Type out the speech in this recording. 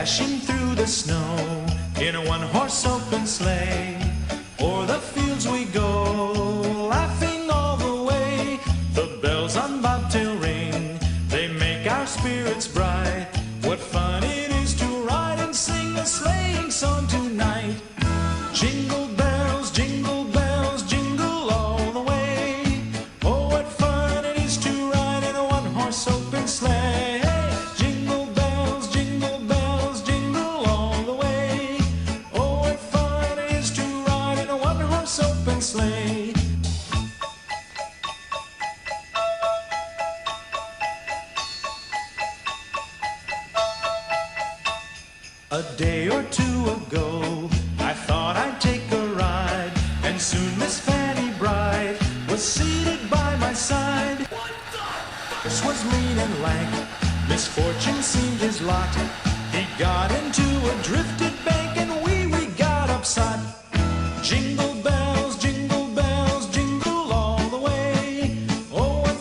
dashing through the snow in a one-horse open sleigh. O'er the fields we go, laughing all the way. The bells on bobtail ring, they make our spirits bright. What fun it is to ride and sing a sleighing song tonight. Jingle bells, jingle all the way. Oh, what fun it is to ride in a one-horse open sleigh. Jingle bells, jingle all the way. Oh, what fun it is to ride in a one-horse open sleigh. A day or two ago, I thought I'd take a ride, and soon Miss Fanny Bright was seated by my side. This was lean and lank, misfortune seemed his lot. He got into a drifted bank, and we got upset. Jingle